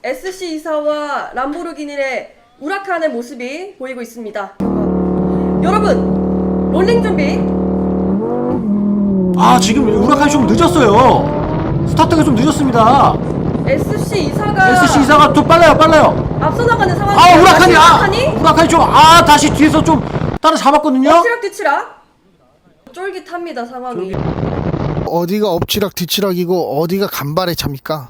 SC24와 람보르기니의 우라칸의 모습이 보이고 있습니다. 여러분, 롤링 준비. 아, 지금 우라칸이 좀 늦었어요. 스타트가 좀 늦었습니다. SC24가 좀 빨라요. 앞서 나가는 상황이. 아, 우라칸이 좀 다시 뒤에서 좀 따라잡았거든요. 엎치락뒤치락. 쫄깃합니다, 상황이. 어디가 엎치락 뒤치락이고 어디가 간발의 차입니까?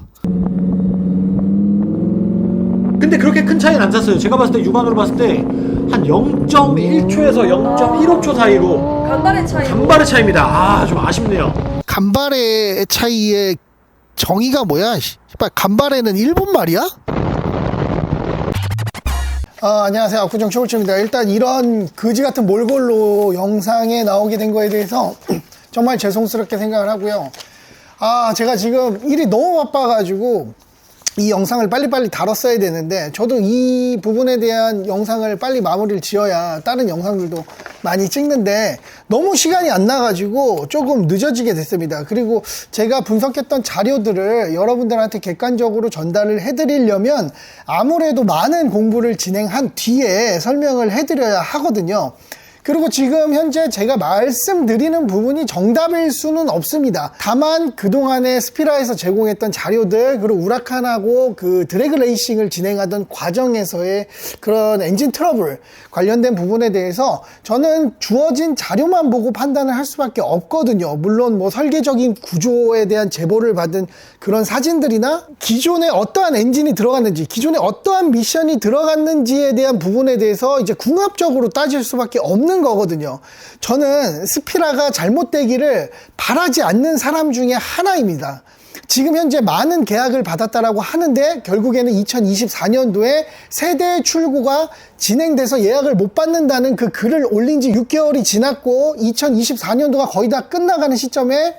근데 그렇게 큰 차이는 안 찼어요. 제가 봤을 때 육안으로 봤을 때 한 0.1초에서 0.15초 사이로 간발의 차이입니다. 아, 좀 아쉽네요. 간발의 차이의 정의가 뭐야? 간발에는 일본 말이야? 안녕하세요. 압구정 최골주입니다. 일단 이런 거지 같은 몰골로 영상에 나오게 된 거에 대해서 정말 죄송스럽게 생각을 하고요. 제가 지금 일이 너무 바빠가지고 이 영상을 빨리빨리 다뤘어야 되는데, 저도 이 부분에 대한 영상을 빨리 마무리를 지어야 다른 영상들도 많이 찍는데 너무 시간이 안 나가지고 조금 늦어지게 됐습니다. 그리고 제가 분석했던 자료들을 여러분들한테 객관적으로 전달을 해드리려면 아무래도 많은 공부를 진행한 뒤에 설명을 해드려야 하거든요. 그리고 지금 현재 제가 말씀드리는 부분이 정답일 수는 없습니다. 다만 그동안에 스피라에서 제공했던 자료들, 그리고 우라칸하고 그 드래그 레이싱을 진행하던 과정에서의 그런 엔진 트러블 관련된 부분에 대해서 저는 주어진 자료만 보고 판단을 할 수밖에 없거든요. 물론 뭐 설계적인 구조에 대한 제보를 받은 그런 사진들이나 기존에 어떠한 엔진이 들어갔는지, 기존에 어떠한 미션이 들어갔는지에 대한 부분에 대해서 이제 궁합적으로 따질 수밖에 없는 거거든요. 저는 스피라가 잘못되기를 바라지 않는 사람 중에 하나입니다. 지금 현재 많은 계약을 받았다라고 하는데 결국에는 2024년도에 세대 출고가 진행돼서 예약을 못 받는다는 그 글을 올린 지 6개월이 지났고 2024년도가 거의 다 끝나가는 시점에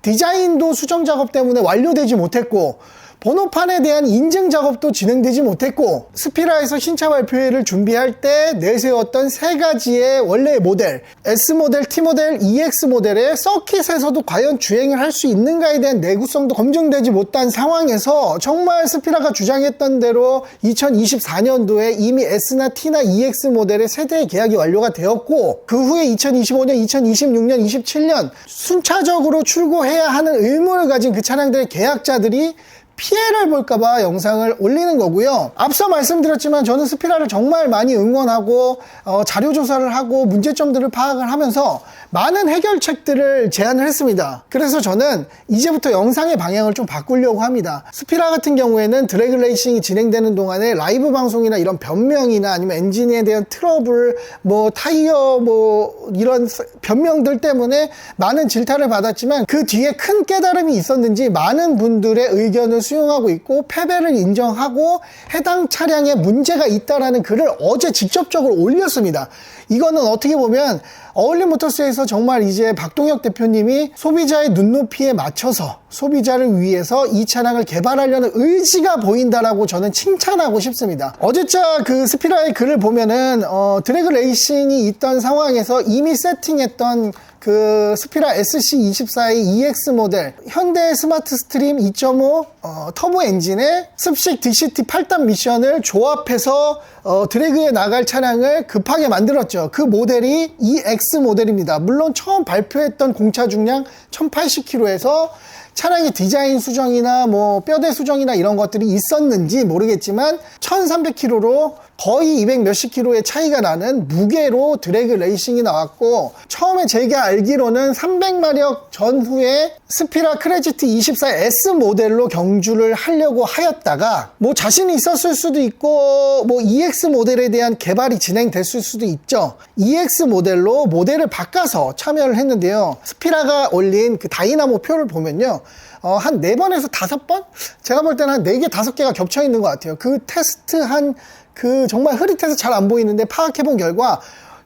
디자인도 수정 작업 때문에 완료되지 못했고, 번호판에 대한 인증 작업도 진행되지 못했고, 스피라에서 신차 발표회를 준비할 때 내세웠던 세 가지의 원래의 모델, S모델, T모델, EX모델의 서킷에서도 과연 주행을 할 수 있는가에 대한 내구성도 검증되지 못한 상황에서 정말 스피라가 주장했던 대로 2024년도에 이미 S나 T나 EX 모델의 세대의 계약이 완료가 되었고, 그 후에 2025년, 2026년, 27년 순차적으로 출고해야 하는 의무를 가진 그 차량들의 계약자들이 피해를 볼까봐 영상을 올리는 거고요. 앞서 말씀드렸지만 저는 스피라를 정말 많이 응원하고 자료 조사를 하고 문제점들을 파악을 하면서 많은 해결책들을 제안을 했습니다. 그래서 저는 이제부터 영상의 방향을 좀 바꾸려고 합니다. 스피라 같은 경우에는 드래그 레이싱이 진행되는 동안에 라이브 방송이나 이런 변명이나 아니면 엔진에 대한 트러블, 뭐 타이어 뭐 이런 변명들 때문에 많은 질타를 받았지만 그 뒤에 큰 깨달음이 있었는지 많은 분들의 의견을 수용하고 있고 패배를 인정하고 해당 차량에 문제가 있다라는 글을 어제 직접적으로 올렸습니다. 이거는 어떻게 보면 어울림모터스에서 정말 이제 박동혁 대표님이 소비자의 눈높이에 맞춰서 소비자를 위해서 이 차량을 개발하려는 의지가 보인다라고 저는 칭찬하고 싶습니다. 어제자 그 스피라의 글을 보면은 드래그 레이싱이 있던 상황에서 이미 세팅했던 그 스피라 SC24의 EX 모델, 현대 스마트 스트림 2.5 터보 엔진의 습식 DCT 8단 미션을 조합해서 드래그에 나갈 차량을 급하게 만들었죠. 그 모델이 EX 모델입니다. 물론 처음 발표했던 공차 중량 1080km에서 차량의 디자인 수정이나 뭐 뼈대 수정이나 이런 것들이 있었는지 모르겠지만 1300km로 거의 200 몇십 킬로의 차이가 나는 무게로 드래그 레이싱이 나왔고, 처음에 제가 알기로는 300마력 전후에 스피라 크레지트 24S 모델로 경주를 하려고 하였다가 뭐 자신이 있었을 수도 있고 뭐 EX 모델에 대한 개발이 진행됐을 수도 있죠. EX 모델로 모델을 바꿔서 참여를 했는데요. 스피라가 올린 그 다이나모 표를 보면요, 한 4번에서 5번? 제가 볼 때는 한 4개, 5개가 겹쳐 있는 것 같아요. 그 테스트한 그 정말 흐릿해서 잘 안 보이는데 파악해본 결과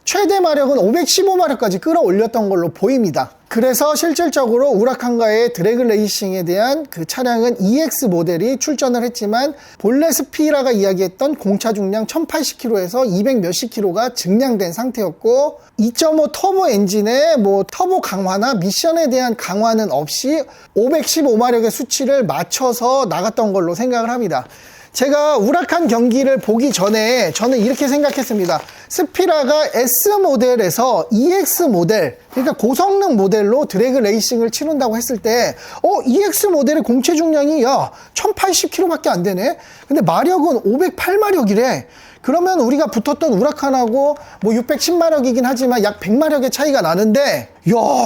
최대 마력은 515마력까지 끌어올렸던 걸로 보입니다. 그래서 실질적으로 우라칸과의 드래그 레이싱에 대한 그 차량은 EX 모델이 출전을 했지만 본래 스피라가 이야기했던 공차 중량 1080km에서 200 몇십 킬로가 증량된 상태였고, 2.5 터보 엔진의 뭐 터보 강화나 미션에 대한 강화는 없이 515마력의 수치를 맞춰서 나갔던 걸로 생각을 합니다. 제가 우라칸 경기를 보기 전에 저는 이렇게 생각했습니다. 스피라가 S 모델에서 EX 모델, 그러니까 고성능 모델로 드래그 레이싱을 치른다고 했을 때, EX 모델의 공체 중량이 1080kg밖에 안 되네? 근데 마력은 508마력이래. 그러면 우리가 붙었던 우라칸하고 뭐 610마력이긴 하지만 약 100마력의 차이가 나는데,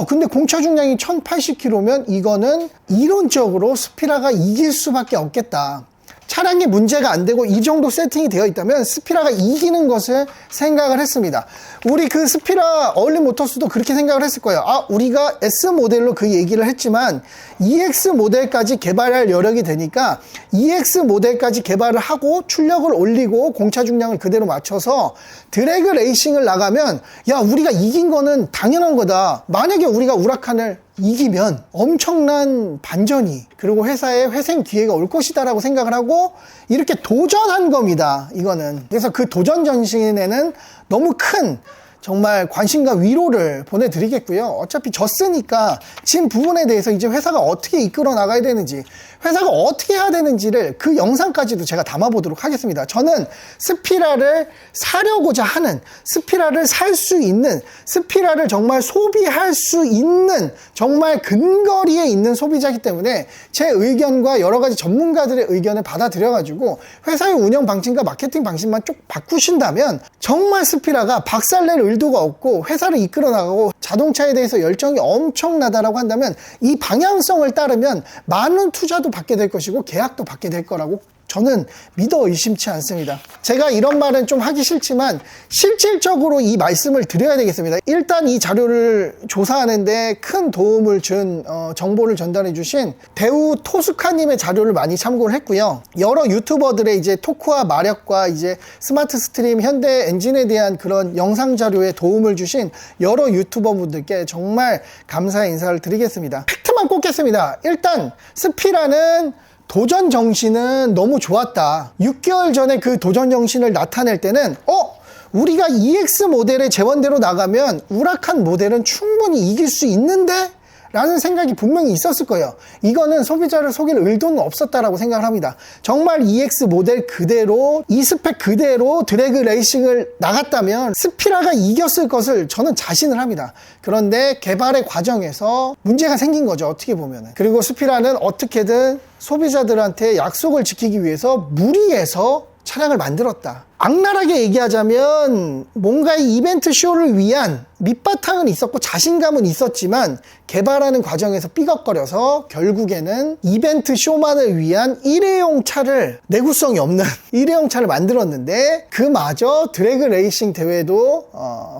근데 공차 중량이 1080kg면 이거는 이론적으로 스피라가 이길 수밖에 없겠다. 차량이 문제가 안 되고 이 정도 세팅이 되어 있다면 스피라가 이기는 것을 생각을 했습니다. 우리 그 스피라 어울리 모터스도 그렇게 생각을 했을 거예요. 우리가 S 모델로 그 얘기를 했지만 EX 모델까지 개발할 여력이 되니까 EX 모델까지 개발을 하고 출력을 올리고 공차 중량을 그대로 맞춰서 드래그 레이싱을 나가면 우리가 이긴 거는 당연한 거다. 만약에 우리가 우라칸을 이기면 엄청난 반전이, 그리고 회사에 회생 기회가 올 것이다 라고 생각을 하고 이렇게 도전한 겁니다, 이거는. 그래서 그 도전 전신에는 너무 큰 정말 관심과 위로를 보내드리겠고요. 어차피 졌으니까 진 부분에 대해서 이제 회사가 어떻게 이끌어 나가야 되는지, 회사가 어떻게 해야 되는지를 그 영상까지도 제가 담아보도록 하겠습니다. 저는 스피라를 사려고자 하는, 스피라를 살 수 있는, 스피라를 정말 소비할 수 있는 정말 근거리에 있는 소비자이기 때문에 제 의견과 여러 가지 전문가들의 의견을 받아들여가지고 회사의 운영 방침과 마케팅 방식만 쭉 바꾸신다면 정말 스피라가 박살낼 의도가 없고 회사를 이끌어 나가고 자동차에 대해서 열정이 엄청나다라고 한다면 이 방향성을 따르면 많은 투자도 받게 될 것이고 계약도 받게 될 거라고 저는 믿어 의심치 않습니다. 제가 이런 말은 좀 하기 싫지만 실질적으로 이 말씀을 드려야 되겠습니다. 일단 이 자료를 조사하는데 큰 도움을 준 정보를 전달해 주신 배우 토스카님의 자료를 많이 참고를 했고요. 여러 유튜버들의 이제 토크와 마력과 이제 스마트 스트림 현대 엔진에 대한 그런 영상 자료에 도움을 주신 여러 유튜버 분들께 정말 감사의 인사를 드리겠습니다. 팩트만 꼽겠습니다. 일단 스피라는 도전 정신은 너무 좋았다. 6개월 전에 그 도전 정신을 나타낼 때는 우리가 EX 모델의 재원대로 나가면 우라칸 모델은 충분히 이길 수 있는데? 라는 생각이 분명히 있었을 거예요. 이거는 소비자를 속일 의도는 없었다라고 생각을 합니다. 정말 EX 모델 그대로, 이 스펙 그대로 드래그 레이싱을 나갔다면 스피라가 이겼을 것을 저는 자신을 합니다. 그런데 개발의 과정에서 문제가 생긴 거죠, 어떻게 보면은. 그리고 스피라는 어떻게든 소비자들한테 약속을 지키기 위해서 무리해서 차량을 만들었다. 악랄하게 얘기하자면 뭔가 이 이벤트 쇼를 위한 밑바탕은 있었고 자신감은 있었지만 개발하는 과정에서 삐걱거려서 결국에는 이벤트 쇼만을 위한 일회용 차를, 내구성이 없는 일회용 차를 만들었는데 그마저 드래그 레이싱 대회도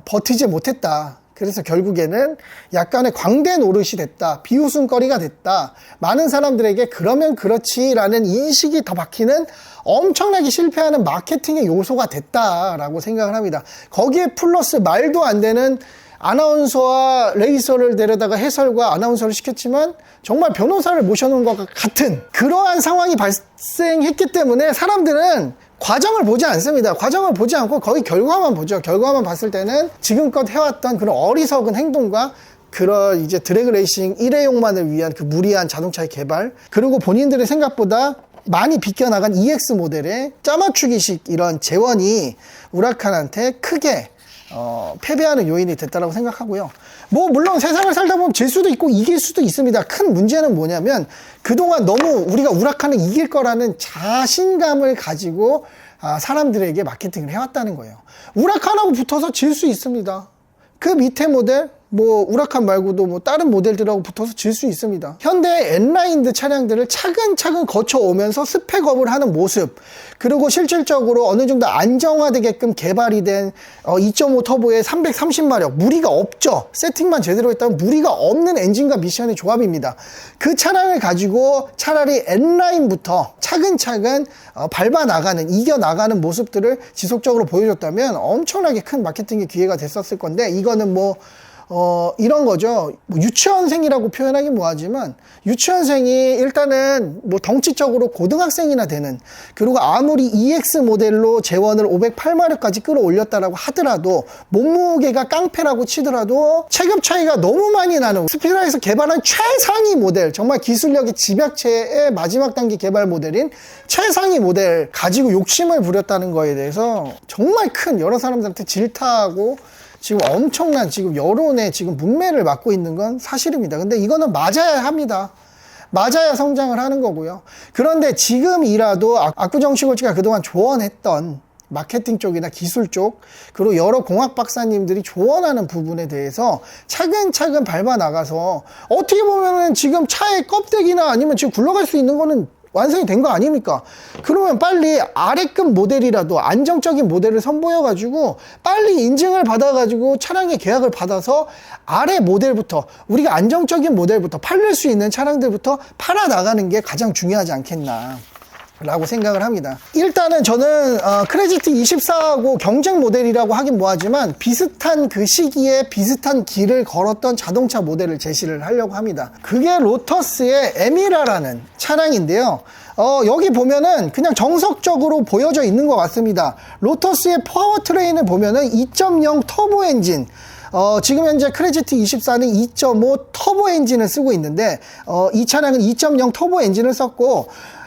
버티지 못했다. 그래서 결국에는 약간의 광대 노릇이 됐다. 비웃음거리가 됐다. 많은 사람들에게 그러면 그렇지라는 인식이 더 박히는 엄청나게 실패하는 마케팅의 요소가 됐다라고 생각을 합니다. 거기에 플러스 말도 안 되는 아나운서와 레이서를 데려다가 해설과 아나운서를 시켰지만 정말 변호사를 모셔놓은 것과 같은 그러한 상황이 발생했기 때문에 사람들은 과정을 보지 않습니다. 과정을 보지 않고 거의 결과만 보죠. 결과만 봤을 때는 지금껏 해왔던 그런 어리석은 행동과 그런 이제 드래그 레이싱 일회용만을 위한 그 무리한 자동차의 개발, 그리고 본인들의 생각보다 많이 비껴나간 EX 모델의 짜맞추기식 이런 재원이 우라칸한테 크게 패배하는 요인이 됐다고 생각하고요. 물론 세상을 살다 보면 질 수도 있고 이길 수도 있습니다. 큰 문제는 뭐냐면 그동안 너무 우리가 우라칸을 이길 거라는 자신감을 가지고 사람들에게 마케팅을 해왔다는 거예요. 우라칸하고 붙어서 질 수 있습니다. 그 밑에 모델, 우라칸 말고도 다른 모델들하고 붙어서 질 수 있습니다. 현대 N라인드 차량들을 차근차근 거쳐오면서 스펙업을 하는 모습, 그리고 실질적으로 어느 정도 안정화되게끔 개발이 된 2.5 터보의 330마력, 무리가 없죠. 세팅만 제대로 했다면 무리가 없는 엔진과 미션의 조합입니다. 그 차량을 가지고 차라리 N라인부터 차근차근 밟아나가는, 이겨나가는 모습들을 지속적으로 보여줬다면 엄청나게 큰 마케팅의 기회가 됐었을 건데, 이거는 이런 거죠. 뭐 유치원생이라고 표현하기 뭐하지만 유치원생이 일단은 뭐 덩치적으로 고등학생이나 되는, 그리고 아무리 EX 모델로 제원을 508마력까지 끌어올렸다라고 하더라도 몸무게가 깡패라고 치더라도 체급 차이가 너무 많이 나는 스피드라에서 개발한 최상위 모델, 정말 기술력이 집약체의 마지막 단계 개발 모델인 최상위 모델 가지고 욕심을 부렸다는 거에 대해서 정말 큰 여러 사람들한테 질타하고 지금 엄청난 지금 여론의 지금 문매를 맞고 있는 건 사실입니다. 근데 이거는 맞아야 합니다. 맞아야 성장을 하는 거고요. 그런데 지금이라도 압구정시골치가 그동안 조언했던 마케팅 쪽이나 기술 쪽, 그리고 여러 공학 박사님들이 조언하는 부분에 대해서 차근차근 밟아 나가서 어떻게 보면은 지금 차의 껍데기나 아니면 지금 굴러갈 수 있는 거는 완성이 된 거 아닙니까? 그러면 빨리 아래급 모델이라도 안정적인 모델을 선보여가지고 빨리 인증을 받아가지고 차량의 계약을 받아서 아래 모델부터, 우리가 안정적인 모델부터 팔릴 수 있는 차량들부터 팔아 나가는 게 가장 중요하지 않겠나 라고 생각을 합니다. 일단은 저는 크레지트 24하고 경쟁 모델이라고 하긴 뭐하지만 비슷한 그 시기에 비슷한 길을 걸었던 자동차 모델을 제시를 하려고 합니다. 그게 로터스의 에미라라는 차량인데요. 여기 보면은 그냥 정석적으로 보여져 있는 것 같습니다. 로터스의 파워트레인을 보면은 2.0 터보 엔진, 지금 현재 크레지트 24는 2.5 터보 엔진을 쓰고 있는데 이 차량은 2.0 터보 엔진을 썼고,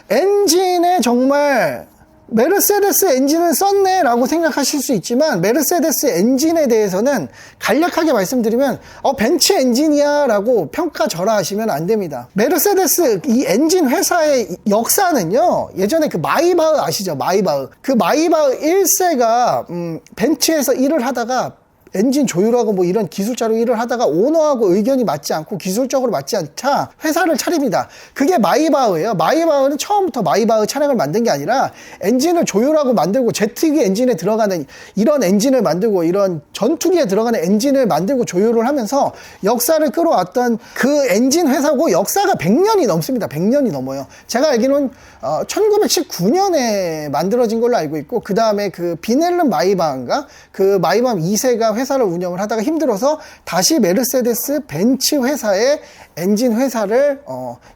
엔진에 정말 메르세데스 엔진을 썼네 라고 생각하실 수 있지만, 메르세데스 엔진에 대해서는 간략하게 말씀드리면 벤츠 엔진이야 라고 평가절하하시면 안 됩니다. 메르세데스 이 엔진 회사의 역사는요, 예전에 그 마이바흐 아시죠? 마이바흐. 그 마이바흐 1세가 벤츠에서 일을 하다가 엔진 조율하고 뭐 이런 기술자로 일을 하다가 오너하고 의견이 맞지 않고 기술적으로 맞지 않자 회사를 차립니다. 그게 마이바흐예요. 마이바흐는 처음부터 마이바흐 차량을 만든 게 아니라 엔진을 조율하고 만들고 제트기 엔진에 들어가는 이런 엔진을 만들고 이런 전투기에 들어가는 엔진을 만들고 조율을 하면서 역사를 끌어왔던 그 엔진 회사고, 역사가 100년이 넘습니다. 100년이 넘어요. 제가 알기로는 1919년에 만들어진 걸로 알고 있고, 그 다음에 그 비넬름 마이바흐인가? 그 마이바흐 2세가 회사를 운영을 하다가 힘들어서 다시 메르세데스 벤츠 회사의 엔진 회사를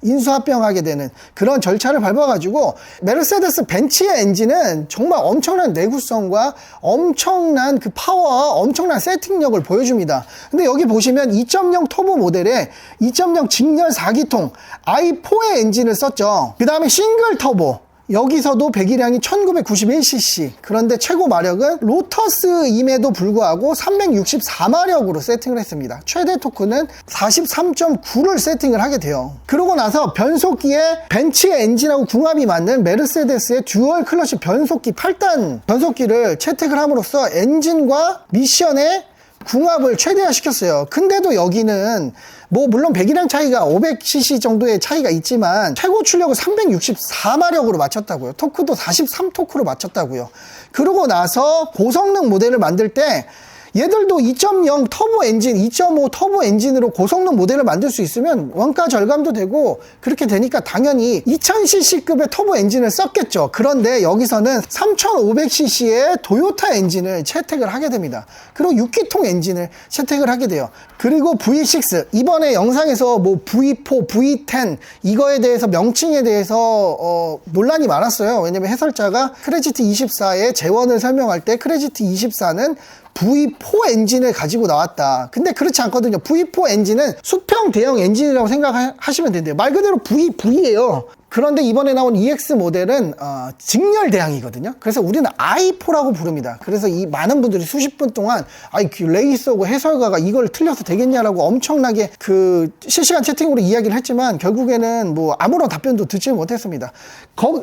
인수합병하게 되는 그런 절차를 밟아가지고, 메르세데스 벤츠의 엔진은 정말 엄청난 내구성과 엄청난 그 파워와 엄청난 세팅력을 보여줍니다. 근데 여기 보시면 2.0 터보 모델에 2.0 직렬 4기통 i4의 엔진을 썼죠. 그 다음에 싱글 터보, 여기서도 배기량이 1991cc, 그런데 최고 마력은 로터스임에도 불구하고 364마력으로 세팅을 했습니다. 최대 토크는 43.9를 세팅을 하게 돼요. 그러고 나서 변속기에 벤츠의 엔진하고 궁합이 맞는 메르세데스의 듀얼 클러치 변속기 8단 변속기를 채택을 함으로써 엔진과 미션의 궁합을 최대화시켰어요. 근데도 여기는 뭐 물론 배기량 차이가 500cc 정도의 차이가 있지만 최고 출력을 364마력으로 맞췄다고요. 토크도 43토크로 맞췄다고요. 그러고 나서 고성능 모델을 만들 때 얘들도 2.0 터보 엔진, 2.5 터보 엔진으로 고성능 모델을 만들 수 있으면 원가 절감도 되고, 그렇게 되니까 당연히 2000cc급의 터보 엔진을 썼겠죠. 그런데 여기서는 3500cc의 도요타 엔진을 채택을 하게 됩니다. 그리고 6기통 엔진을 채택을 하게 돼요. 그리고 V6, 이번에 영상에서 뭐 V4, V10 이거에 대해서 명칭에 대해서 논란이 많았어요. 왜냐면 해설자가 크레지트 24의 재원을 설명할 때 크레지트 24는 V4 엔진을 가지고 나왔다. 근데 그렇지 않거든요. V4 엔진은 수평 대형 엔진이라고 생각하시면 된대요. 말 그대로 V예요. 그런데 이번에 나온 EX 모델은 직렬 대항이거든요. 그래서 우리는 i4라고 부릅니다. 그래서 이 많은 분들이 수십 분 동안 그 레이서고 해설가가 이걸 틀려서 되겠냐라고 엄청나게 그 실시간 채팅으로 이야기를 했지만, 결국에는 뭐 아무런 답변도 듣지 못했습니다.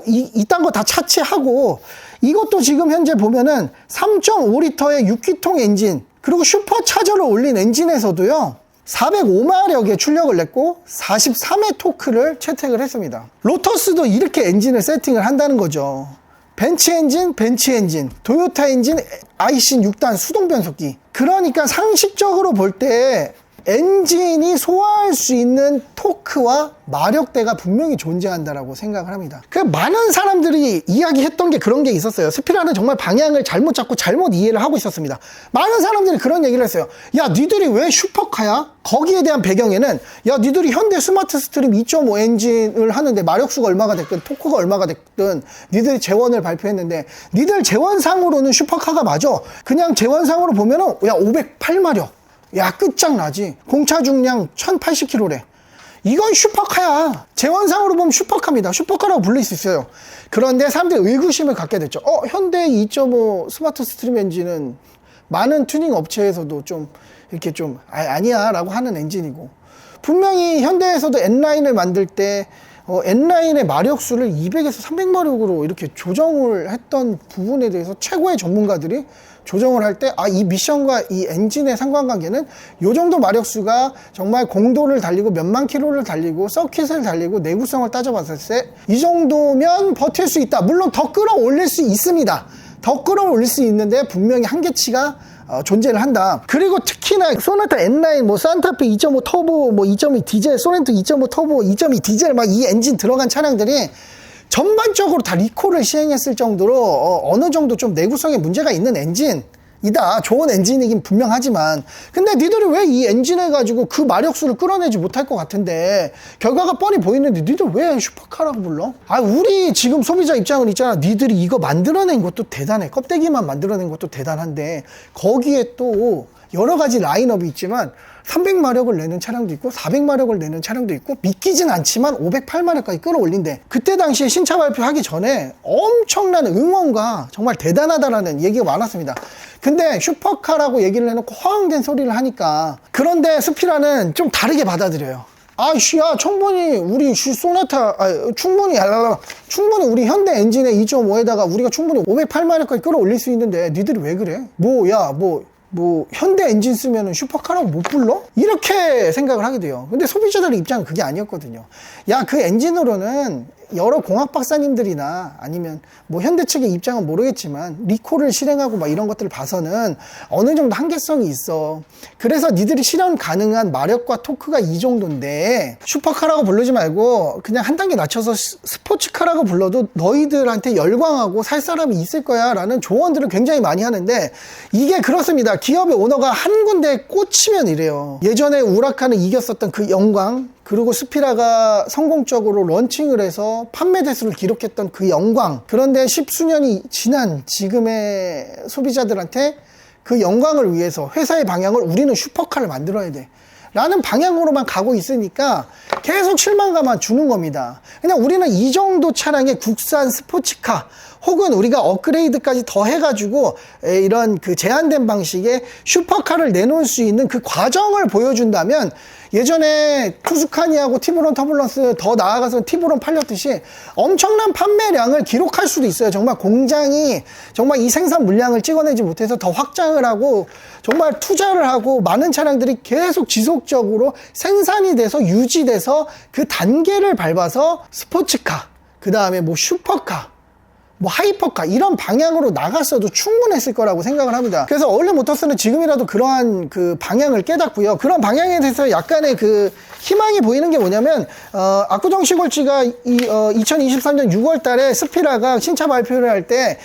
이딴 거 다 차치하고, 이것도 지금 현재 보면은 3.5리터의 6기통 엔진, 그리고 슈퍼차저를 올린 엔진에서도요 405마력의 출력을 냈고 43의 토크를 채택을 했습니다. 로터스도 이렇게 엔진을 세팅을 한다는 거죠. 벤츠 엔진, 도요타 엔진, 아이신 6단 수동 변속기. 그러니까 상식적으로 볼 때 엔진이 소화할 수 있는 토크와 마력대가 분명히 존재한다라고 생각을 합니다. 그 많은 사람들이 이야기했던 게 그런 게 있었어요. 스피라는 정말 방향을 잘못 잡고 잘못 이해를 하고 있었습니다. 많은 사람들이 그런 얘기를 했어요. 야, 니들이 왜 슈퍼카야? 거기에 대한 배경에는 야, 니들이 현대 스마트 스트림 2.5 엔진을 하는데 마력수가 얼마가 됐든 토크가 얼마가 됐든 니들이 재원을 발표했는데 니들 재원상으로는 슈퍼카가 맞아. 그냥 재원상으로 보면은 야, 508마력. 야, 끝장나지. 공차 중량 1080km래. 이건 슈퍼카야. 재원상으로 보면 슈퍼카입니다. 슈퍼카라고 불릴 수 있어요. 그런데 사람들이 의구심을 갖게 됐죠. 현대 2.5 스마트 스트림 엔진은 많은 튜닝 업체에서도 좀 이렇게 좀 아니야 라고 하는 엔진이고, 분명히 현대에서도 N라인을 만들 때 N라인의 마력수를 200에서 300마력으로 이렇게 조정을 했던 부분에 대해서 최고의 전문가들이 조정을 할 때, 이 미션과 이 엔진의 상관관계는 요 정도 마력수가 정말 공도를 달리고 몇만 킬로를 달리고 서킷을 달리고 내구성을 따져봤을 때 이 정도면 버틸 수 있다. 물론 더 끌어올릴 수 있습니다. 더 끌어올릴 수 있는데 분명히 한계치가 존재를 한다. 그리고 특히나 소나타 N라인, 뭐 산타페 2.5 터보, 뭐 2.2 디젤, 소렌토 2.5 터보, 2.2 디젤 막 이 엔진 들어간 차량들이 전반적으로 다 리콜을 시행했을 정도로 어느 정도 좀 내구성에 문제가 있는 엔진이다. 좋은 엔진이긴 분명하지만, 근데 니들이 왜 이 엔진을 가지고 그 마력수를 끌어내지 못할 것 같은데 결과가 뻔히 보이는데 니들 왜 슈퍼카라고 불러? 우리 지금 소비자 입장은 있잖아. 니들이 이거 만들어낸 것도 대단해. 껍데기만 만들어낸 것도 대단한데 거기에 또 여러 가지 라인업이 있지만 300마력을 내는 차량도 있고 400마력을 내는 차량도 있고 믿기진 않지만 508마력까지 끌어올린대. 그때 당시에 신차 발표하기 전에 엄청난 응원과 정말 대단하다라는 얘기가 많았습니다. 근데 슈퍼카라고 얘기를 해놓고 허황된 소리를 하니까, 그런데 스피라는 좀 다르게 받아들여요. 야, 충분히 우리 소나타, 충분히 우리 현대 엔진의 2.5에다가 우리가 충분히 508마력까지 끌어올릴 수 있는데 니들이 왜 그래? 현대 엔진 쓰면은 슈퍼카라고 못 불러? 이렇게 생각을 하게 돼요. 근데 소비자들의 입장은 그게 아니었거든요. 야, 그 엔진으로는 여러 공학 박사님들이나 아니면 뭐 현대 측의 입장은 모르겠지만 리콜을 실행하고 막 이런 것들을 봐서는 어느 정도 한계성이 있어. 그래서 니들이 실현 가능한 마력과 토크가 이 정도인데 슈퍼카라고 부르지 말고 그냥 한 단계 낮춰서 스포츠카라고 불러도 너희들한테 열광하고 살 사람이 있을 거야 라는 조언들을 굉장히 많이 하는데, 이게 그렇습니다. 기업의 오너가 한 군데에 꽂히면 이래요. 예전에 우라칸을 이겼었던 그 영광, 그리고 스피라가 성공적으로 런칭을 해서 판매 대수를 기록했던 그 영광, 그런데 10수년이 지난 지금의 소비자들한테 그 영광을 위해서 회사의 방향을 우리는 슈퍼카를 만들어야 돼 라는 방향으로만 가고 있으니까 계속 실망감만 주는 겁니다. 그냥 우리는 이 정도 차량의 국산 스포츠카 혹은 우리가 업그레이드까지 더 해가지고 이런 그 제한된 방식의 슈퍼카를 내놓을 수 있는 그 과정을 보여준다면, 예전에 투스카니하고 티브론 터뷸런스, 더 나아가서 티브론 팔렸듯이 엄청난 판매량을 기록할 수도 있어요. 정말 공장이 정말 이 생산 물량을 찍어내지 못해서 더 확장을 하고 정말 투자를 하고 많은 차량들이 계속 지속적으로 생산이 돼서 유지돼서 그 단계를 밟아서 스포츠카, 그 다음에 뭐 슈퍼카, 뭐 하이퍼카 이런 방향으로 나갔어도 충분했을 거라고 생각을 합니다. 그래서 얼리 모터스는 지금이라도 그러한 그 방향을 깨닫고요. 그런 방향에 대해서 약간의 그 희망이 보이는 게 뭐냐면, 압구정 시골지가 2023년 6월 달에 스피라가 신차 발표를 할 때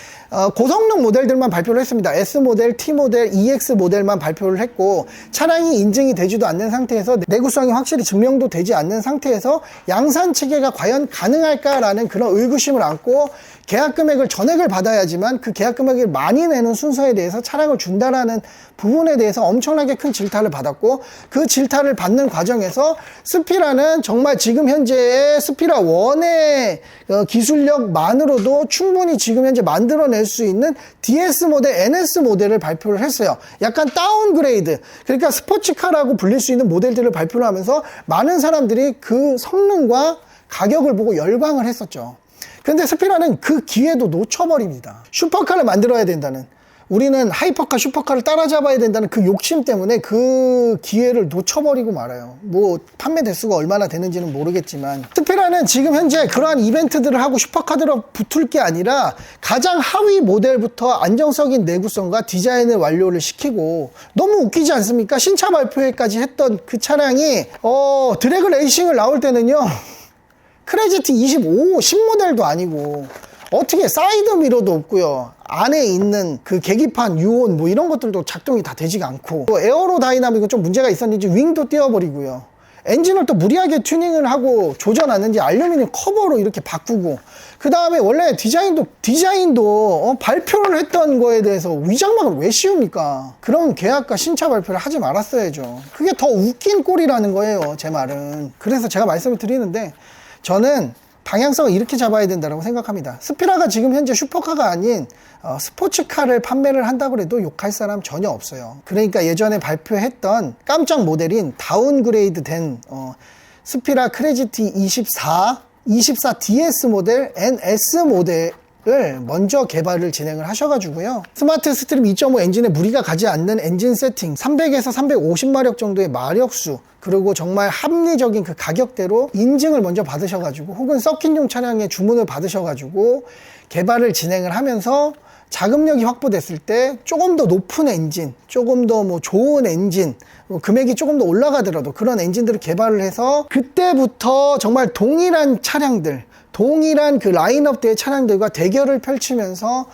고성능 모델들만 발표를 했습니다. S모델, T모델, EX 모델만 발표를 했고, 차량이 인증이 되지도 않는 상태에서 내구성이 확실히 증명도 되지 않는 상태에서 양산 체계가 과연 가능할까라는 그런 의구심을 안고 계약 금액을 전액을 받아야지만 그 계약 금액을 많이 내는 순서에 대해서 차량을 준다라는 부분에 대해서 엄청나게 큰 질타를 받았고, 그 질타를 받는 과정에서 스피라는 정말 지금 현재의 스피라 1의 기술력만으로도 충분히 지금 현재 만들어낼 수 있는 DS 모델, NS 모델을 발표를 했어요. 약간 다운그레이드, 그러니까 스포츠카라고 불릴 수 있는 모델들을 발표를 하면서 많은 사람들이 그 성능과 가격을 보고 열광을 했었죠. 근데 스피라는 그 기회도 놓쳐버립니다. 슈퍼카를 만들어야 된다는, 우리는 하이퍼카, 슈퍼카를 따라잡아야 된다는 그 욕심 때문에 그 기회를 놓쳐버리고 말아요. 뭐 판매 대수가 얼마나 되는지는 모르겠지만 스피라는 지금 현재 그러한 이벤트들을 하고 슈퍼카들을 붙을 게 아니라 가장 하위 모델부터 안정적인 내구성과 디자인을 완료를 시키고, 너무 웃기지 않습니까? 신차 발표회까지 했던 그 차량이 드래그 레이싱을 나올 때는요 크레지트 25 신모델도 아니고, 어떻게 사이드 미러도 없고요, 안에 있는 그 계기판, 유온 뭐 이런 것들도 작동이 다 되지가 않고, 또 에어로 다이나믹은 좀 문제가 있었는지 윙도 띄워버리고요, 엔진을 또 무리하게 튜닝을 하고 조져놨는지 알루미늄 커버로 이렇게 바꾸고, 그 다음에 원래 디자인도 발표를 했던 거에 대해서 위장막을 왜 씌웁니까? 그런 계약과 신차 발표를 하지 말았어야죠. 그게 더 웃긴 꼴이라는 거예요, 제 말은. 그래서 제가 말씀을 드리는데, 저는 방향성을 이렇게 잡아야 된다고 생각합니다. 스피라가 지금 현재 슈퍼카가 아닌 스포츠카를 판매를 한다고 해도 욕할 사람 전혀 없어요. 그러니까 예전에 발표했던 깜짝 모델인 다운그레이드 된 스피라 크레지티 24 DS 모델 NS 모델을 먼저 개발을 진행을 하셔가지고요, 스마트 스트림 2.5 엔진에 무리가 가지 않는 엔진 세팅, 300에서 350마력 정도의 마력수, 그리고 정말 합리적인 그 가격대로 인증을 먼저 받으셔가지고, 혹은 서킷용 차량의 주문을 받으셔가지고 개발을 진행을 하면서 자금력이 확보됐을 때 조금 더 높은 엔진, 조금 더 뭐 좋은 엔진, 금액이 조금 더 올라가더라도 그런 엔진들을 개발을 해서 그때부터 정말 동일한 차량들, 동일한 그 라인업대의 차량들과 대결을 펼치면서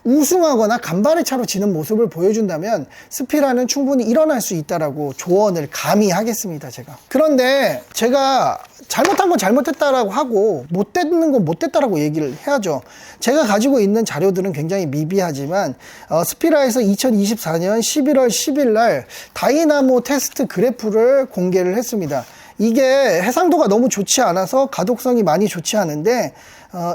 우승하거나 간발의 차로 지는 모습을 보여준다면 스피라는 충분히 일어날 수 있다라고 조언을 감히 하겠습니다, 제가. 그런데 제가 잘못한 건 잘못했다라고 하고 못됐는 건 못됐다라고 얘기를 해야죠. 제가 가지고 있는 자료들은 굉장히 미비하지만 스피라에서 2024년 11월 10일 날 다이나모 테스트 그래프를 공개를 했습니다. 이게 해상도가 너무 좋지 않아서 가독성이 많이 좋지 않은데,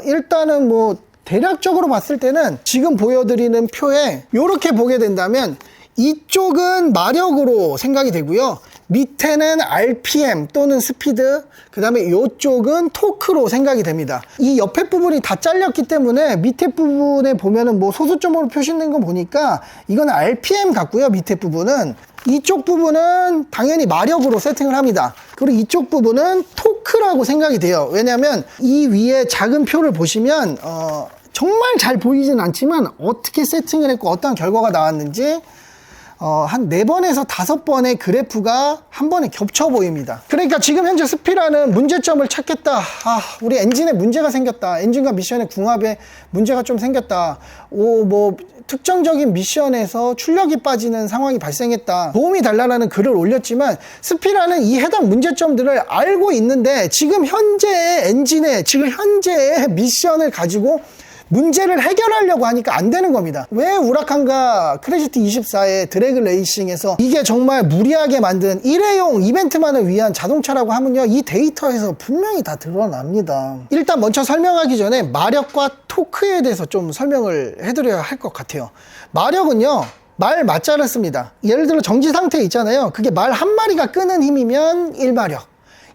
일단은 뭐 대략적으로 봤을 때는 지금 보여드리는 표에 이렇게 보게 된다면 이쪽은 마력으로 생각이 되고요, 밑에는 RPM 또는 스피드, 그 다음에 이쪽은 토크로 생각이 됩니다. 이 옆에 부분이 다 잘렸기 때문에 밑에 부분에 보면은 뭐 소수점으로 표시된 거 보니까 이건 RPM 같고요, 밑에 부분은. 이쪽 부분은 당연히 마력으로 세팅을 합니다. 그리고 이쪽 부분은 토크라고 생각이 돼요. 왜냐하면 이 위에 작은 표를 보시면 정말 잘 보이진 않지만 어떻게 세팅을 했고 어떤 결과가 나왔는지 한 4번에서 5번의 그래프가 한 번에 겹쳐 보입니다. 그러니까 지금 현재 스피라는 문제점을 찾겠다, 우리 엔진에 문제가 생겼다, 엔진과 미션의 궁합에 문제가 좀 생겼다, 뭐 특정적인 미션에서 출력이 빠지는 상황이 발생했다, 도움이 달라는 글을 올렸지만, 스피라는 이 해당 문제점들을 알고 있는데 지금 현재의 엔진에, 지금 현재의 미션을 가지고 문제를 해결하려고 하니까 안 되는 겁니다. 왜 우라칸과 크레지트 24의 드래그 레이싱에서 이게 정말 무리하게 만든 일회용 이벤트만을 위한 자동차라고 하면요, 이 데이터에서 분명히 다 드러납니다. 일단 먼저 설명하기 전에 마력과 토크에 대해서 좀 설명을 해드려야 할 것 같아요. 마력은요, 말 맞자를 씁니다. 예를 들어 정지 상태에 있잖아요. 그게 말 한 마리가 끄는 힘이면 1마력,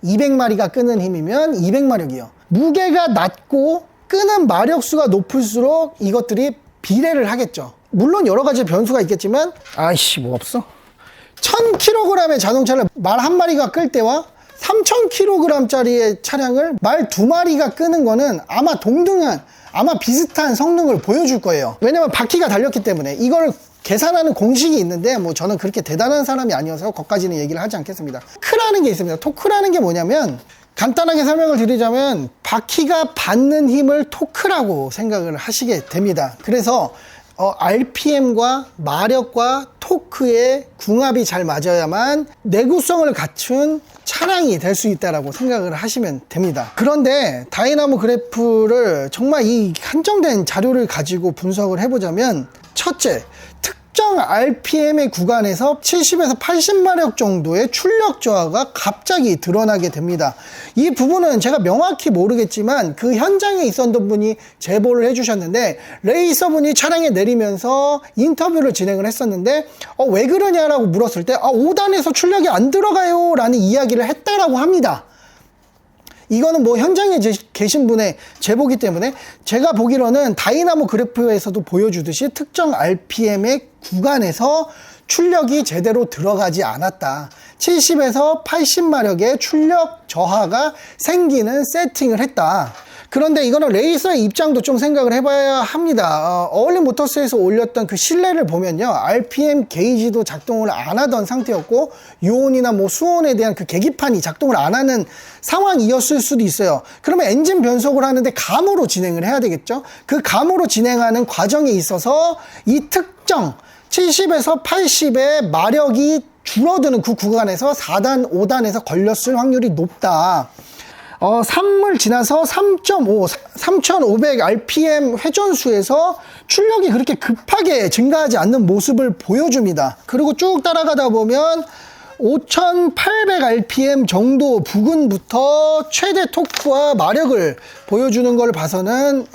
200마리가 끄는 힘이면 200마력이요. 무게가 낮고 끄는 마력수가 높을수록 이것들이 비례를 하겠죠. 물론 여러 가지 변수가 있겠지만, 뭐 없어? 1000kg의 자동차를 말 한 마리가 끌 때와 3000kg짜리의 차량을 말 2마리가 끄는 거는 아마 동등한, 아마 비슷한 성능을 보여줄 거예요. 왜냐면 바퀴가 달렸기 때문에. 이걸 계산하는 공식이 있는데 뭐 저는 그렇게 대단한 사람이 아니어서 거기까지는 얘기를 하지 않겠습니다. 토크라는 게 있습니다. 토크라는 게 뭐냐면, 간단하게 설명을 드리자면 바퀴가 받는 힘을 토크라고 생각을 하시게 됩니다. 그래서 RPM과 마력과 토크의 궁합이 잘 맞아야만 내구성을 갖춘 차량이 될 수 있다고 생각을 하시면 됩니다. 그런데 다이나모 그래프를 정말 이 한정된 자료를 가지고 분석을 해보자면, 첫째, 특정 RPM의 구간에서 70에서 80마력 정도의 출력 저하가 갑자기 드러나게 됩니다. 이 부분은 제가 명확히 모르겠지만 그 현장에 있었던 분이 제보를 해주셨는데, 레이서분이 차량에 내리면서 인터뷰를 진행을 했었는데 왜 그러냐라고 물었을 때 5단에서 출력이 안 들어가요 라는 이야기를 했다라고 합니다. 이거는 뭐 현장에 계신 분의 제보기 때문에 제가 보기로는 다이나모 그래프에서도 보여주듯이 특정 RPM의 구간에서 출력이 제대로 들어가지 않았다. 70에서 80마력의 출력 저하가 생기는 세팅을 했다. 그런데 이거는 레이서의 입장도 좀 생각을 해봐야 합니다. 어울림 모터스에서 올렸던 그 실내를 보면요, RPM 게이지도 작동을 안 하던 상태였고 유온이나 뭐 수온에 대한 그 계기판이 작동을 안 하는 상황이었을 수도 있어요. 그러면 엔진 변속을 하는데 감으로 진행을 해야 되겠죠. 그 감으로 진행하는 과정에 있어서 이 특정 70에서 80의 마력이 줄어드는 그 구간에서 4단, 5단에서 걸렸을 확률이 높다. 3을 지나서 3.5, 3500 RPM 회전수에서 출력이 그렇게 급하게 증가하지 않는 모습을 보여줍니다. 그리고 쭉 따라가다 보면 5800 RPM 정도 부근부터 최대 토크와 마력을 보여주는 걸 봐서는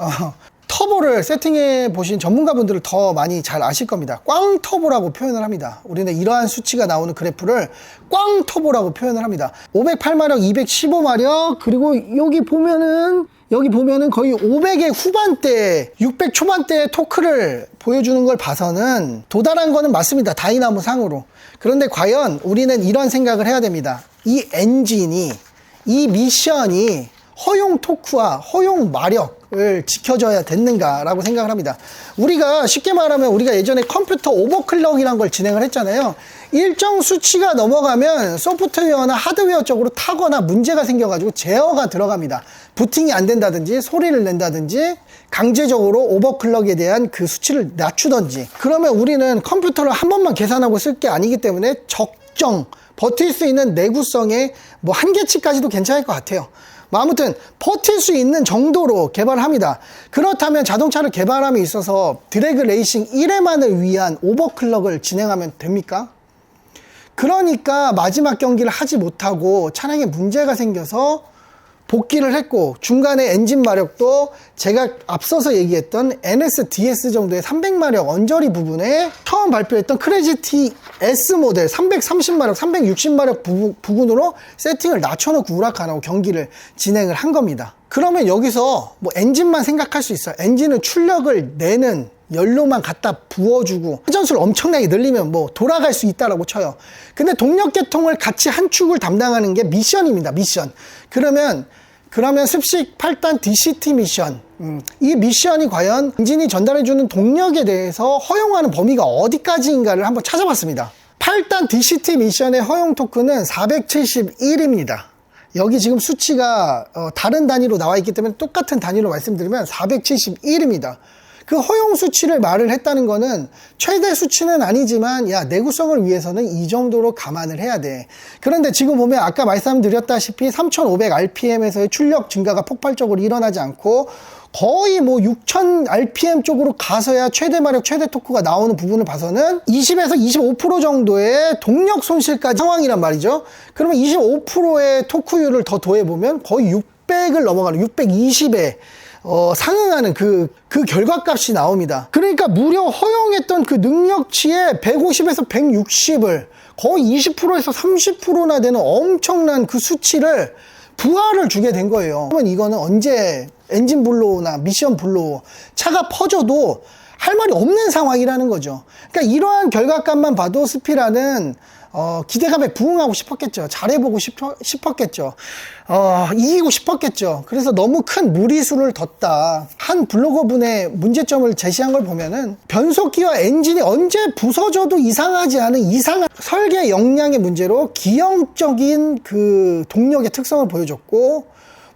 터보를 세팅해 보신 전문가분들을 더 많이 잘 아실 겁니다. 꽝 터보라고 표현을 합니다. 우리는 이러한 수치가 나오는 그래프를 꽝 터보라고 표현을 합니다. 508마력, 215마력, 그리고 여기 보면은 거의 500의 후반대, 600 초반대의 토크를 보여주는 걸 봐서는 도달한 거는 맞습니다. 다이나모 상으로. 그런데 과연 우리는 이런 생각을 해야 됩니다. 이 엔진이, 이 미션이 허용 토크와 허용 마력을 지켜줘야 됐는가라고 생각을 합니다. 우리가 쉽게 말하면 우리가 예전에 컴퓨터 오버클럭이란 걸 진행을 했잖아요. 일정 수치가 넘어가면 소프트웨어나 하드웨어 쪽으로 타거나 문제가 생겨가지고 제어가 들어갑니다. 부팅이 안 된다든지 소리를 낸다든지 강제적으로 오버클럭에 대한 그 수치를 낮추던지, 그러면 우리는 컴퓨터를 한 번만 계산하고 쓸 게 아니기 때문에 적정 버틸 수 있는 내구성의 뭐 한계치까지도 괜찮을 것 같아요. 아무튼 버틸 수 있는 정도로 개발합니다. 그렇다면 자동차를 개발함에 있어서 드래그 레이싱 1회만을 위한 오버클럭을 진행하면 됩니까? 그러니까 마지막 경기를 하지 못하고 차량에 문제가 생겨서 복귀를 했고, 중간에 엔진 마력도 제가 앞서서 얘기했던 NSDS 정도의 300마력 언저리 부분에 처음 발표했던 크레이지 S 모델 330마력, 360마력 부근으로 세팅을 낮춰놓고 우라칸하고 경기를 진행을 한 겁니다. 그러면 여기서 뭐 엔진만 생각할 수 있어요. 엔진은 출력을 내는 연료만 갖다 부어주고 회전수를 엄청나게 늘리면 뭐 돌아갈 수 있다라고 쳐요. 근데 동력 계통을 같이 한 축을 담당하는 게 미션입니다. 미션. 그러면 습식 8단 DCT 미션, 이 미션이 과연 엔진이 전달해주는 동력에 대해서 허용하는 범위가 어디까지인가를 한번 찾아봤습니다. 8단 DCT 미션의 허용 토크는 471입니다. 여기 지금 수치가 다른 단위로 나와 있기 때문에 똑같은 단위로 말씀드리면 471입니다. 그 허용 수치를 말을 했다는 거는 최대 수치는 아니지만 야, 내구성을 위해서는 이 정도로 감안을 해야 돼. 그런데 지금 보면 아까 말씀드렸다시피 3500 RPM에서의 출력 증가가 폭발적으로 일어나지 않고 거의 뭐 6000 RPM 쪽으로 가서야 최대 마력, 최대 토크가 나오는 부분을 봐서는 20에서 25% 정도의 동력 손실까지 상황이란 말이죠. 그러면 25%의 토크율을 더 더해보면 거의 600을 넘어가는 620에 상응하는 그 결과값이 나옵니다. 그러니까 무려 허용했던 그 능력치의 150에서 160을 거의 20%에서 30%나 되는 엄청난 그 수치를 부하를 주게 된 거예요. 그러면 이거는 언제 엔진 블로우나 미션 블로우 차가 퍼져도 할 말이 없는 상황이라는 거죠. 그러니까 이러한 결과값만 봐도 스피라는 기대감에 부응하고 싶었겠죠. 잘해보고 싶었겠죠. 이기고 싶었겠죠. 그래서 너무 큰 무리수를 뒀다. 한 블로거분의 문제점을 제시한 걸 보면은 변속기와 엔진이 언제 부서져도 이상하지 않은 이상한 설계 역량의 문제로 기형적인 그 동력의 특성을 보여줬고,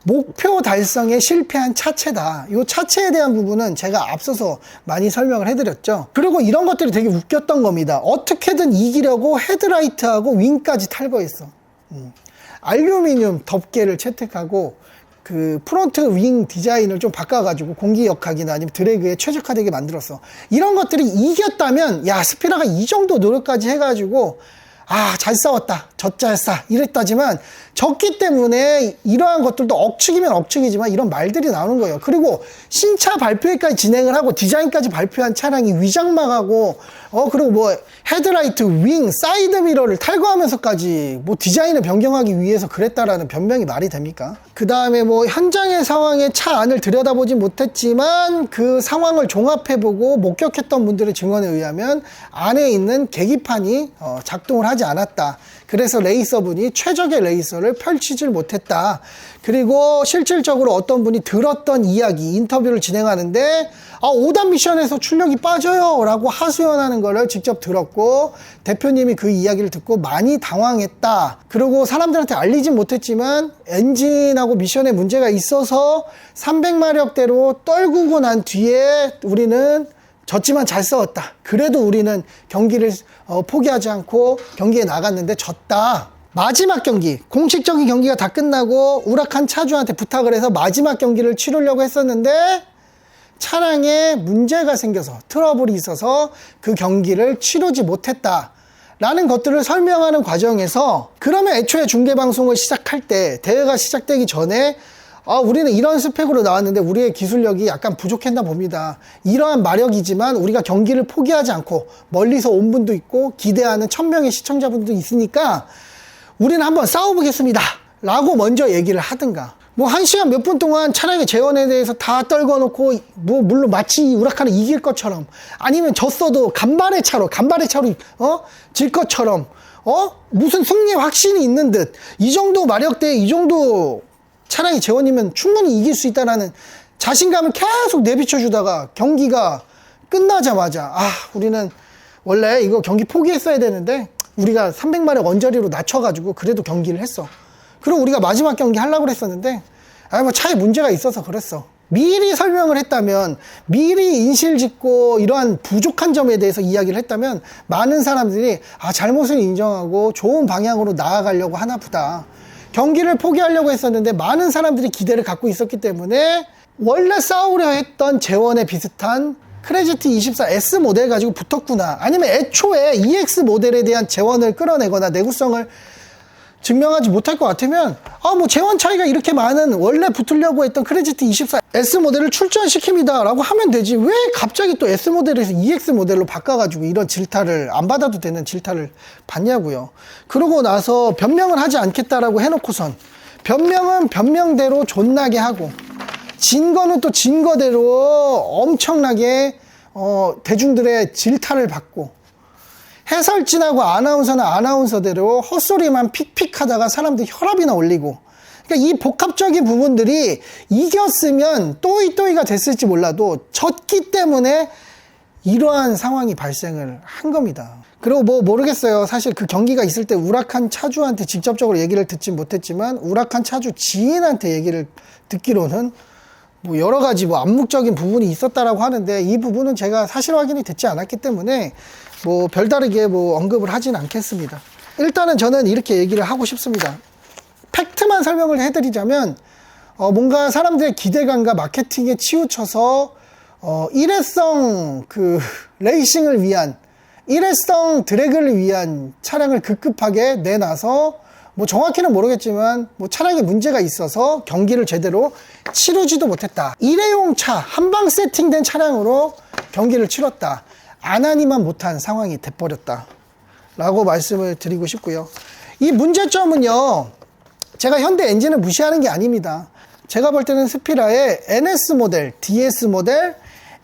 목표 달성에 실패한 차체다. 이 차체에 대한 부분은 제가 앞서서 많이 설명을 해드렸죠. 그리고 이런 것들이 되게 웃겼던 겁니다. 어떻게든 이기려고 헤드라이트하고 윙까지 탈거했어. 알루미늄 덮개를 채택하고 그 프론트 윙 디자인을 좀 바꿔가지고 공기 역학이나 아니면 드래그에 최적화되게 만들었어. 이런 것들이 이겼다면 야, 스피라가 이 정도 노력까지 해가지고 잘 싸웠다. 젖잘싸 이랬다지만 졌기 때문에 이러한 것들도 억측이면 억측이지만 이런 말들이 나오는 거예요. 그리고 신차 발표회까지 진행을 하고 디자인까지 발표한 차량이 위장막하고 그리고 뭐 헤드라이트, 윙, 사이드 미러를 탈거하면서까지 뭐 디자인을 변경하기 위해서 그랬다라는 변명이 말이 됩니까? 그 다음에 뭐 현장의 상황에 차 안을 들여다보진 못했지만 그 상황을 종합해보고 목격했던 분들의 증언에 의하면 안에 있는 계기판이 작동을 하지 않았다. 그래서 레이서분이 최적의 레이서를 펼치질 못했다. 그리고 실질적으로 어떤 분이 들었던 이야기, 인터뷰를 진행하는데 5단 미션에서 출력이 빠져요 라고 하소연하는 거를 직접 들었고 대표님이 그 이야기를 듣고 많이 당황했다. 그리고 사람들한테 알리진 못했지만 엔진하고 미션에 문제가 있어서 300마력대로 떨구고 난 뒤에 우리는 졌지만 잘 싸웠다. 그래도 우리는 경기를 포기하지 않고 경기에 나갔는데 졌다. 마지막 경기, 공식적인 경기가 다 끝나고 우라칸 차주한테 부탁을 해서 마지막 경기를 치르려고 했었는데 차량에 문제가 생겨서 트러블이 있어서 그 경기를 치르지 못했다 라는 것들을 설명하는 과정에서 그러면 애초에 중계방송을 시작할 때 대회가 시작되기 전에 우리는 이런 스펙으로 나왔는데 우리의 기술력이 약간 부족했나 봅니다. 이러한 마력이지만 우리가 경기를 포기하지 않고 멀리서 온 분도 있고 기대하는 1000명의 시청자분도 있으니까 우리는 한번 싸워보겠습니다 라고 먼저 얘기를 하든가 뭐 1시간 몇 분 동안 차량의 재원에 대해서 다 떨궈놓고 뭐 물론 마치 우라칸을 이길 것처럼 아니면 졌어도 간발의 차로 질 것처럼 무슨 승리 확신이 있는 듯 이 정도 마력대에 이 정도 차량의 재원이면 충분히 이길 수 있다라는 자신감을 계속 내비쳐주다가 경기가 끝나자마자 우리는 원래 이거 경기 포기했어야 되는데 우리가 300마력 언저리로 낮춰가지고 그래도 경기를 했어. 그리고 우리가 마지막 경기 하려고 그랬었는데 뭐 차에 문제가 있어서 그랬어. 미리 설명을 했다면 미리 인실 짓고 이러한 부족한 점에 대해서 이야기를 했다면 많은 사람들이 잘못을 인정하고 좋은 방향으로 나아가려고 하나 보다. 경기를 포기하려고 했었는데 많은 사람들이 기대를 갖고 있었기 때문에 원래 싸우려 했던 재원에 비슷한 크레지트 24 S 모델 가지고 붙었구나. 아니면 애초에 EX 모델에 대한 재원을 끌어내거나 내구성을 증명하지 못할 것 같으면 뭐 재원 차이가 이렇게 많은 원래 붙으려고 했던 크레지트 24 S 모델을 출전시킵니다 라고 하면 되지 왜 갑자기 또 S 모델에서 EX 모델로 바꿔가지고 이런 질타를 안 받아도 되는 질타를 받냐고요. 그러고 나서 변명을 하지 않겠다라고 해놓고선 변명은 변명대로 존나게 하고 진 거는 또 진 거대로 엄청나게 대중들의 질타를 받고 해설진하고 아나운서는 아나운서대로 헛소리만 픽픽 하다가 사람들 혈압이나 올리고 그러니까 이 복합적인 부분들이 이겼으면 또이또이가 됐을지 몰라도 졌기 때문에 이러한 상황이 발생을 한 겁니다. 그리고 뭐 모르겠어요. 사실 그 경기가 있을 때 우라칸 차주한테 직접적으로 얘기를 듣진 못했지만 우라칸 차주 지인한테 얘기를 듣기로는 뭐 여러 가지 뭐 암묵적인 부분이 있었다라고 하는데 이 부분은 제가 사실 확인이 됐지 않았기 때문에 뭐 별다르게 뭐 언급을 하진 않겠습니다. 일단은 저는 이렇게 얘기를 하고 싶습니다. 팩트만 설명을 해드리자면 뭔가 사람들의 기대감과 마케팅에 치우쳐서 일회성 그 레이싱을 위한 일회성 드래그를 위한 차량을 급급하게 내놔서 뭐 정확히는 모르겠지만 뭐 차량에 문제가 있어서 경기를 제대로 치르지도 못했다. 일회용 차 한방 세팅된 차량으로 경기를 치렀다. 안 하니만 못한 상황이 돼버렸다 라고 말씀을 드리고 싶고요. 이 문제점은요 제가 현대 엔진을 무시하는 게 아닙니다. 제가 볼 때는 스피라의 NS 모델, DS 모델,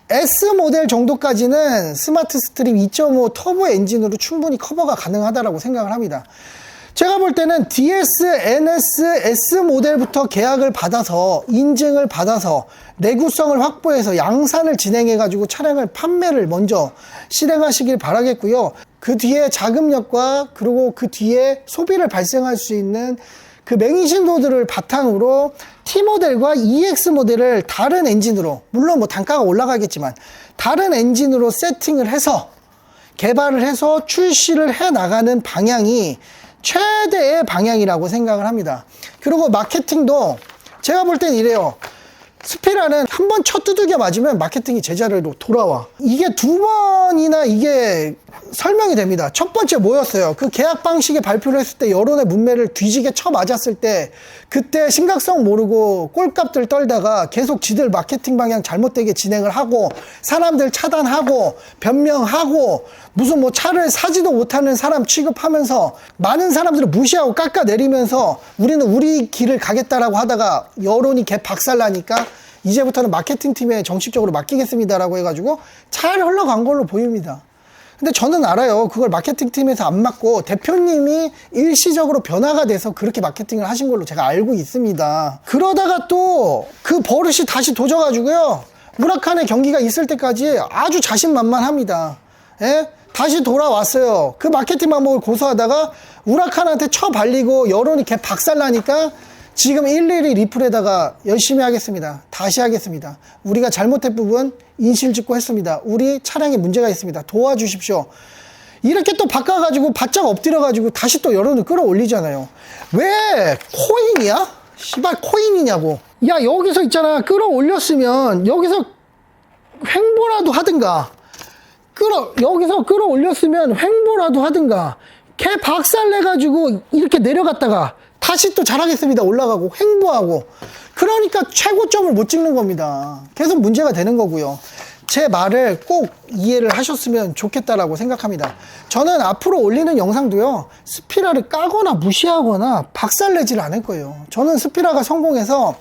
S 모델 정도까지는 스마트 스트림 2.5 터보 엔진으로 충분히 커버가 가능하다고 생각을 합니다. 제가 볼 때는 DS, NS, S 모델부터 계약을 받아서 인증을 받아서 내구성을 확보해서 양산을 진행해 가지고 차량을 판매를 먼저 실행하시길 바라겠고요. 그 뒤에 자금력과 그리고 그 뒤에 소비를 발생할 수 있는 그 맹신도들을 바탕으로 T 모델과 EX 모델을 다른 엔진으로 물론 뭐 단가가 올라가겠지만 다른 엔진으로 세팅을 해서 개발을 해서 출시를 해 나가는 방향이 최대의 방향이라고 생각을 합니다. 그리고 마케팅도 제가 볼 땐 이래요. 스피라는 한 번 쳐 두들겨 맞으면 마케팅이 제자리로 돌아와. 이게 두 번이나 이게 설명이 됩니다. 첫 번째 뭐였어요? 그 계약 방식의 발표를 했을 때 여론의 문매를 뒤지게 쳐 맞았을 때 그때 심각성 모르고 꼴값들 떨다가 계속 지들 마케팅 방향 잘못되게 진행을 하고 사람들 차단하고 변명하고 무슨 뭐 차를 사지도 못하는 사람 취급하면서 많은 사람들을 무시하고 깎아내리면서 우리는 우리 길을 가겠다라고 하다가 여론이 개 박살나니까 이제부터는 마케팅 팀에 정식적으로 맡기겠습니다라고 해가지고 잘 흘러간 걸로 보입니다. 근데 저는 알아요. 그걸 마케팅 팀에서 안 맡고 대표님이 일시적으로 변화가 돼서 그렇게 마케팅을 하신 걸로 제가 알고 있습니다. 그러다가 또 그 버릇이 다시 도져가지고요. 무라카네 경기가 있을 때까지 아주 자신만만합니다. 예? 다시 돌아왔어요. 그 마케팅 방법을 고수하다가 우라칸한테 쳐발리고 여론이 개 박살나니까 지금 일일이 리플에다가 열심히 하겠습니다. 다시 하겠습니다. 우리가 잘못된 부분 인실짓고 했습니다. 우리 차량에 문제가 있습니다. 도와주십시오. 이렇게 또 바꿔가지고 바짝 엎드려가지고 다시 또 여론을 끌어올리잖아요. 왜 코인이야? 씨발 코인이냐고. 야 여기서 있잖아. 끌어올렸으면 여기서 횡보라도 하든가 여기서 끌어올렸으면 횡보라도 하든가 개 박살내가지고 이렇게 내려갔다가 다시 또 잘하겠습니다 올라가고 횡보하고 그러니까 최고점을 못 찍는 겁니다. 계속 문제가 되는 거고요. 제 말을 꼭 이해를 하셨으면 좋겠다라고 생각합니다. 저는 앞으로 올리는 영상도요 스피라를 까거나 무시하거나 박살내질 않을 거예요. 저는 스피라가 성공해서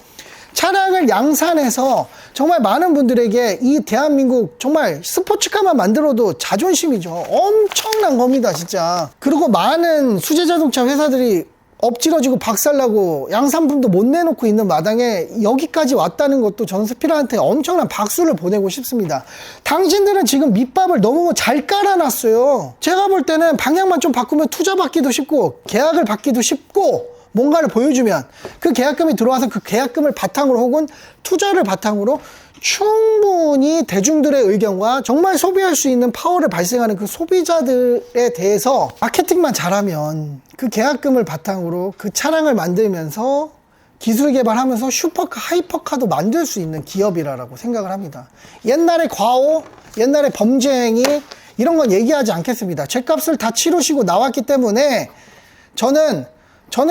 차량을 양산해서 정말 많은 분들에게 이 대한민국 정말 스포츠카만 만들어도 자존심이죠. 엄청난 겁니다 진짜. 그리고 많은 수제자동차 회사들이 엎질러지고 박살나고 양산품도 못 내놓고 있는 마당에 여기까지 왔다는 것도 저는 스피라한테 엄청난 박수를 보내고 싶습니다. 당신들은 지금 밑밥을 너무 잘 깔아놨어요. 제가 볼 때는 방향만 좀 바꾸면 투자 받기도 쉽고 계약을 받기도 쉽고 뭔가를 보여주면 그 계약금이 들어와서 그 계약금을 바탕으로 혹은 투자를 바탕으로 충분히 대중들의 의견과 정말 소비할 수 있는 파워를 발생하는 그 소비자들에 대해서 마케팅만 잘하면 그 계약금을 바탕으로 그 차량을 만들면서 기술 개발하면서 슈퍼카, 하이퍼카도 만들 수 있는 기업이라고 생각을 합니다. 옛날에 과오, 옛날에 범죄행위 이런 건 얘기하지 않겠습니다. 죗값을 다 치르시고 나왔기 때문에 저는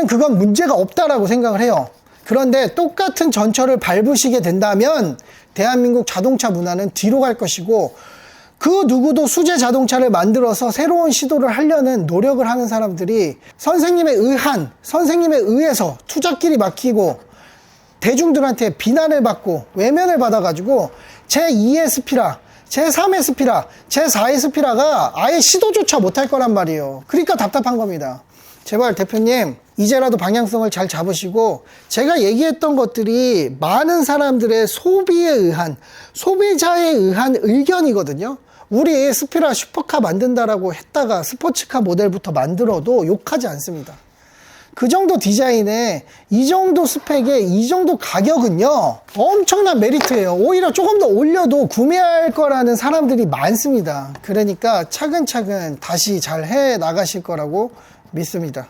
그건 문제가 없다라고 생각을 해요. 그런데 똑같은 전철을 밟으시게 된다면 대한민국 자동차 문화는 뒤로 갈 것이고 그 누구도 수제 자동차를 만들어서 새로운 시도를 하려는 노력을 하는 사람들이 선생님에 의해서 투자길이 막히고 대중들한테 비난을 받고 외면을 받아가지고 제2의 스피라, 제3의 스피라, 제4의 스피라가 아예 시도조차 못할 거란 말이에요. 그러니까 답답한 겁니다. 제발 대표님 이제라도 방향성을 잘 잡으시고 제가 얘기했던 것들이 많은 사람들의 소비에 의한 소비자에 의한 의견이거든요. 우리 스피라 슈퍼카 만든다라고 했다가 스포츠카 모델부터 만들어도 욕하지 않습니다. 그 정도 디자인에 이 정도 스펙에 이 정도 가격은요 엄청난 메리트예요. 오히려 조금 더 올려도 구매할 거라는 사람들이 많습니다. 그러니까 차근차근 다시 잘 해 나가실 거라고 믿습니다.